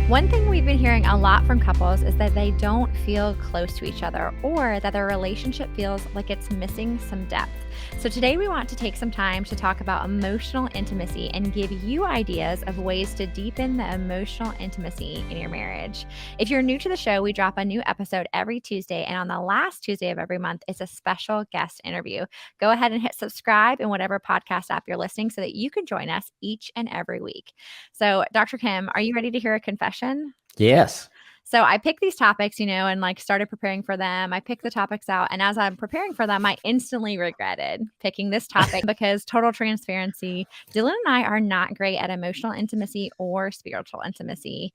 One thing we've been hearing a lot from couples is that they don't feel close to each other or that their relationship feels like it's missing some depth. So today we want to take some time to talk about emotional intimacy and give you ideas of ways to deepen the emotional intimacy in your marriage. If you're new to the show, we drop a new episode every Tuesday, and on the last Tuesday of every month is a special guest interview. Go ahead and hit subscribe in whatever podcast app you're listening so that you can join us each and every week. So, Dr. Kim, are you ready to hear a confession? Yes. So I picked these topics, and like started preparing for them. I picked the topics out, and as I'm preparing for them, I instantly regretted picking this topic because total transparency, Dylan and I are not great at emotional intimacy or spiritual intimacy.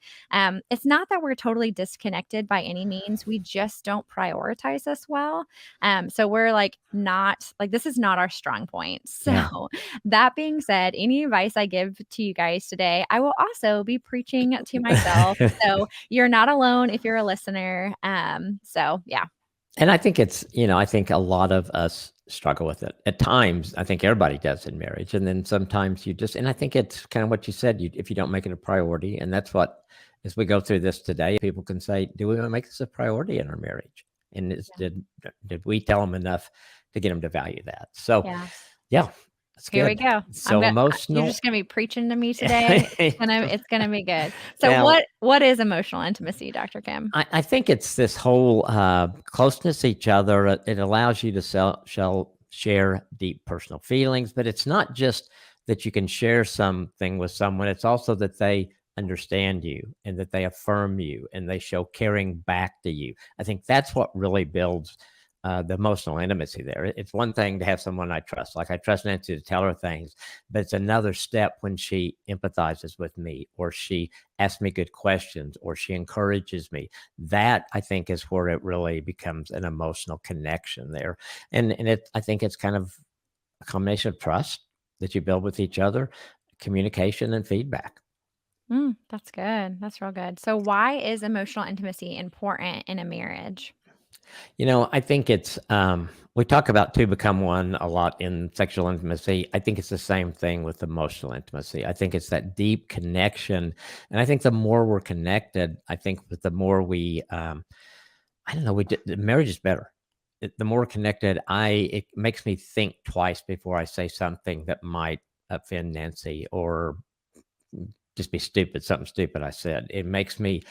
It's not that we're totally disconnected by any means. We just don't prioritize this well. So we're like not like this is not our strong point. So that being said, any advice I give to you guys today, I will also be preaching to myself. So you're not alone if you're a listener. So yeah. And I think it's, I think a lot of us struggle with it. At times, I think everybody does in marriage. And then sometimes and I think it's kind of what you said, if you don't make it a priority, and that's what, as we go through this today, people can say, do we want to make this a priority in our marriage? And did we tell them enough to get them to value that? So yeah. Here we go. So emotional. You're just going to be preaching to me today. It's gonna be good. So what is emotional intimacy, Dr. Kim? I think it's this whole closeness to each other. It allows you to share deep personal feelings, but it's not just that you can share something with someone. It's also that they understand you and that they affirm you and they show caring back to you. I think that's what really builds the emotional intimacy there. It's one thing to have someone I trust. Like I trust Nancy to tell her things, but it's another step when she empathizes with me or she asks me good questions or she encourages me. That I think is where it really becomes an emotional connection there. And I think it's kind of a combination of trust that you build with each other, communication and feedback. That's good. That's real good. So why is emotional intimacy important in a marriage? I think it's, we talk about two become one a lot in sexual intimacy. I think it's the same thing with emotional intimacy. I think it's that deep connection. And I think the more we're connected, I think the more we, the marriage is better. The more connected, it makes me think twice before I say something that might offend Nancy or just be something stupid I said. It makes me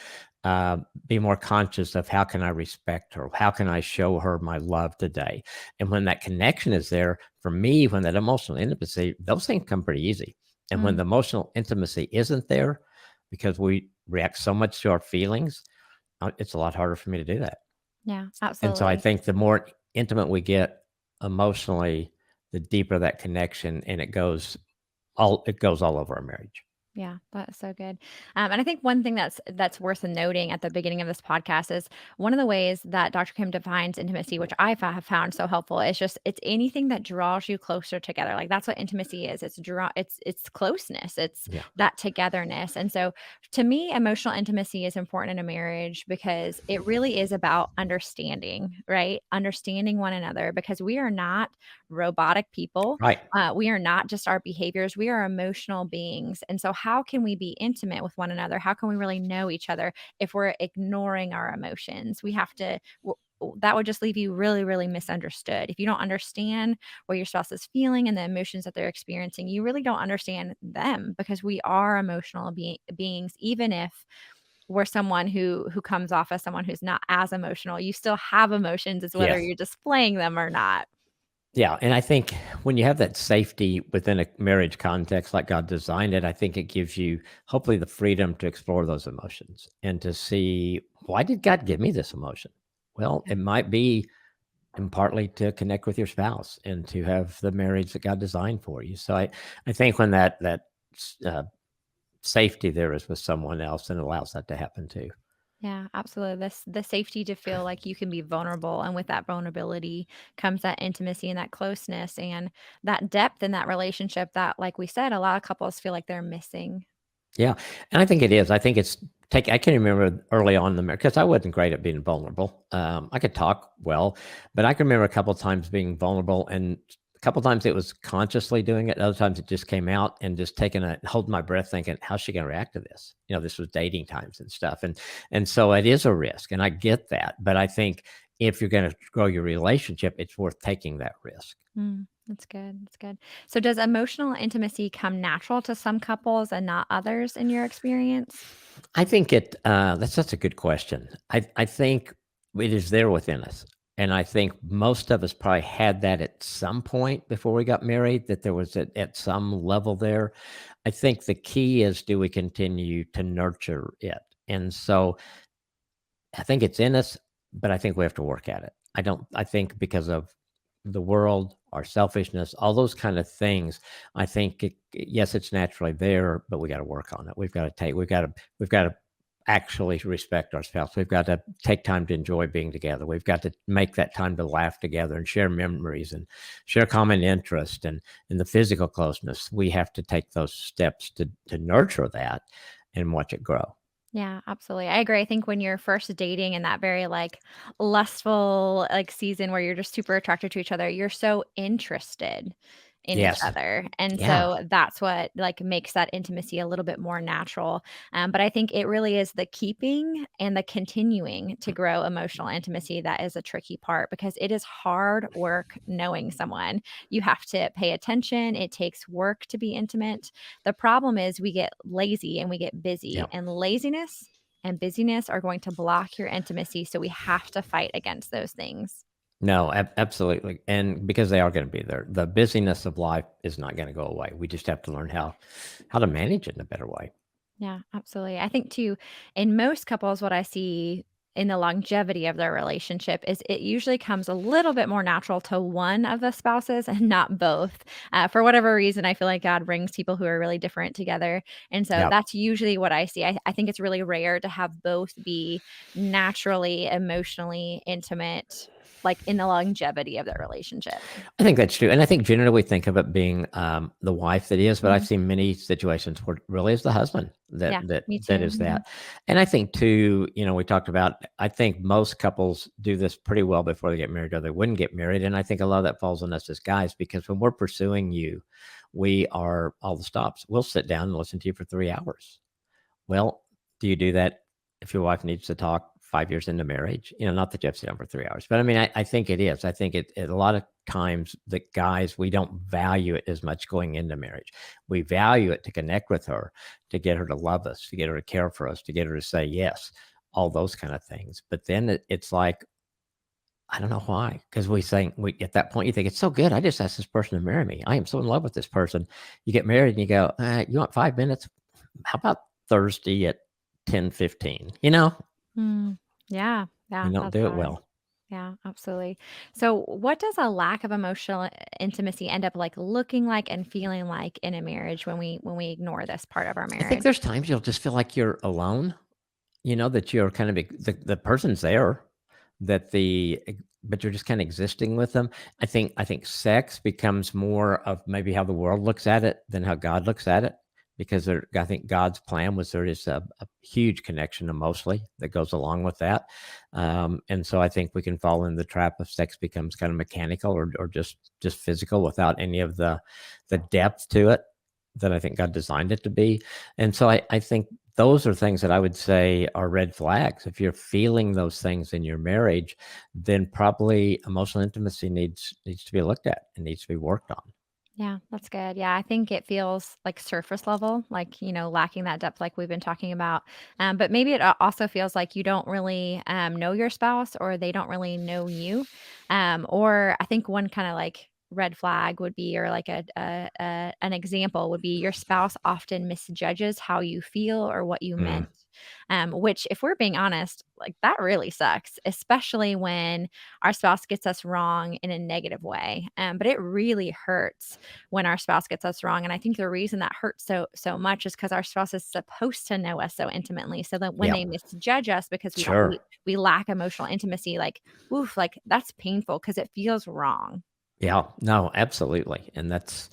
be more conscious of how can I respect her? How can I show her my love today? And when that connection is there, for me, when that emotional intimacy, those things come pretty easy. And when the emotional intimacy isn't there, because we react so much to our feelings, it's a lot harder for me to do that. Yeah, absolutely. And so I think the more intimate we get emotionally, the deeper that connection, and it goes all over our marriage. Yeah, that's so good. And I think one thing that's worth noting at the beginning of this podcast is one of the ways that Dr. Kim defines intimacy, which I have found so helpful, is just it's anything that draws you closer together. Like that's what intimacy is. It's closeness. It's that togetherness. And so to me, emotional intimacy is important in a marriage because it really is about understanding, right? Understanding one another because we are not robotic people. Right. We are not just our behaviors. We are emotional beings. And so how can we be intimate with one another? How can we really know each other if we're ignoring our emotions? We have to, that would just leave you really, really misunderstood. If you don't understand what your spouse is feeling and the emotions that they're experiencing, you really don't understand them because we are emotional beings, even if we're someone who comes off as someone who's not as emotional. You still have emotions. It's whether you're displaying them or not. Yeah. And I think when you have that safety within a marriage context like God designed it, I think it gives you hopefully the freedom to explore those emotions and to see, why did God give me this emotion? Well, it might be and partly to connect with your spouse and to have the marriage that God designed for you. So I think when that safety there is with someone else, and it allows that to happen too. Yeah, absolutely. The safety to feel like you can be vulnerable. And with that vulnerability comes that intimacy and that closeness and that depth in that relationship that, like we said, a lot of couples feel like they're missing. Yeah. And I think it is. I think I can remember early on in the marriage, because I wasn't great at being vulnerable. I could talk well, but I can remember a couple of times being vulnerable and couple times it was consciously doing it. Other times it just came out and just holding my breath, thinking, how's she going to react to this? This was dating times and stuff. And so it is a risk. And I get that. But I think if you're going to grow your relationship, it's worth taking that risk. That's good. That's good. So does emotional intimacy come natural to some couples and not others in your experience? I think that's such a good question. I think it is there within us. And I think most of us probably had that at some point before we got married, that there was at some level there. I think the key is, do we continue to nurture it? And so I think it's in us, but I think we have to work at it. I think because of the world, our selfishness, all those kind of things, I think yes, it's naturally there, but we got to work on it. We've got to actually respect our spouse. We've got to take time to enjoy being together. We've got to make that time to laugh together and share memories and share common interest and the physical closeness. We have to take those steps to nurture that and watch it grow. Yeah, absolutely. I agree. I think when you're first dating in that very like lustful like season where you're just super attracted to each other, you're so interested in each Yes. other. And Yeah. so that's what like makes that intimacy a little bit more natural. But I think it really is the keeping and the continuing to grow emotional intimacy that is a tricky part because it is hard work knowing someone. You have to pay attention. It takes work to be intimate. The problem is we get lazy and we get busy, Yeah. and laziness and busyness are going to block your intimacy. So we have to fight against those things. No, absolutely. And because they are going to be there, the busyness of life is not going to go away. We just have to learn how to manage it in a better way. Yeah, absolutely. I think too, in most couples, what I see in the longevity of their relationship is it usually comes a little bit more natural to one of the spouses and not both. For whatever reason, I feel like God brings people who are really different together. And so Yeah. that's usually what I see. I think it's really rare to have both be naturally, emotionally intimate, like in the longevity of their relationship. I think that's true. And I think generally we think of it being the wife that is, but I've Mhm. seen many situations where it really is the husband that Yeah, that me that too. is that. And I think too, we talked about, I think most couples do this pretty well before they get married or they wouldn't get married. And I think a lot of that falls on us as guys, because when we're pursuing you, we are all the stops. We'll sit down and listen to you for 3 hours. Well, do you do that if your wife needs to talk 5 years into marriage? Not that you have to sit down for 3 hours, but I mean, I think it is. I think a lot of times the guys, we don't value it as much going into marriage. We value it to connect with her, to get her to love us, to get her to care for us, to get her to say yes, all those kind of things. But then it's like, I don't know why, because we at that point you think it's so good. I just asked this person to marry me. I am so in love with this person. You get married and you go, you want 5 minutes? How about Thursday at 10:15? Mm, yeah, We yeah, don't that's do it hard. well. Yeah, absolutely. So, what does a lack of emotional intimacy end up like looking like and feeling like in a marriage when we ignore this part of our I think marriage? there's times you'll just feel like you're alone. That you're kind of the person's there, but you're just kind of existing with them. I think sex becomes more of maybe how the world looks at it than how God looks at it, because I think God's plan was there is a huge connection emotionally that goes along with that. And so I think we can fall in the trap of sex becomes kind of mechanical or just physical without any of the depth to it that I think God designed it to be. And so I think those are things that I would say are red flags. If you're feeling those things in your marriage, then probably emotional intimacy needs to be looked at and needs to be worked on. Yeah, that's good. Yeah, I think it feels like surface level, like, lacking that depth like we've been talking about. But maybe it also feels like you don't really know your spouse or they don't really know you. Or I think one kind of like red flag would be, or like an example would be your spouse often misjudges how you feel or what you Mm, meant. Which, if we're being honest, like that really sucks, especially when our spouse gets us wrong in a negative way. But it really hurts when our spouse gets us wrong. And I think the reason that hurts so much is because our spouse is supposed to know us so intimately. So that when yeah, they misjudge us because we don't we, sure. we lack emotional intimacy, like oof, like that's painful because it feels wrong. Yeah, no, absolutely. And it's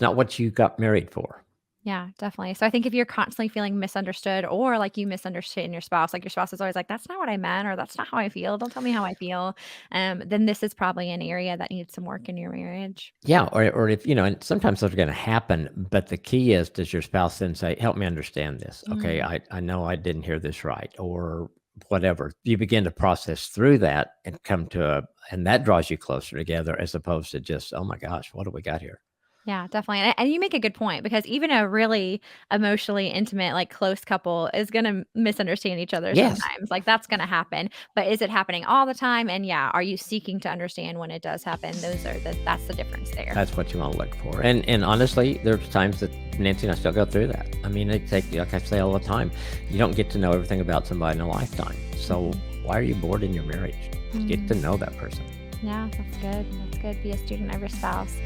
not what you got married for. Yeah, definitely. So I think if you're constantly feeling misunderstood or like you misunderstand your spouse, like your spouse is always like, that's not what I meant, or that's not how I feel. Don't tell me how I feel. Then this is probably an area that needs some work in your marriage. Yeah, or if and sometimes those are gonna happen, but the key is, does your spouse then say, "Help me understand this. Okay, Mm. I know I didn't hear this right," or whatever. You begin to process through that and come to and that draws you closer together as opposed to just, "Oh my gosh, what do we got here?" Yeah, definitely. And you make a good point because even a really emotionally intimate, like close couple is going to misunderstand each other Yes. sometimes. Like that's going to happen. But is it happening all the time? And yeah, are you seeking to understand when it does happen? That's the difference there. That's what you wanna look for, and honestly, there's times that Nancy and I still go through that. I mean, it take like I say all the time, you don't get to know everything about somebody in a lifetime, so Mhm. why are you bored in your marriage? Get to Mhm. know that person. Yeah, that's good. That's good. Be a student of your spouse.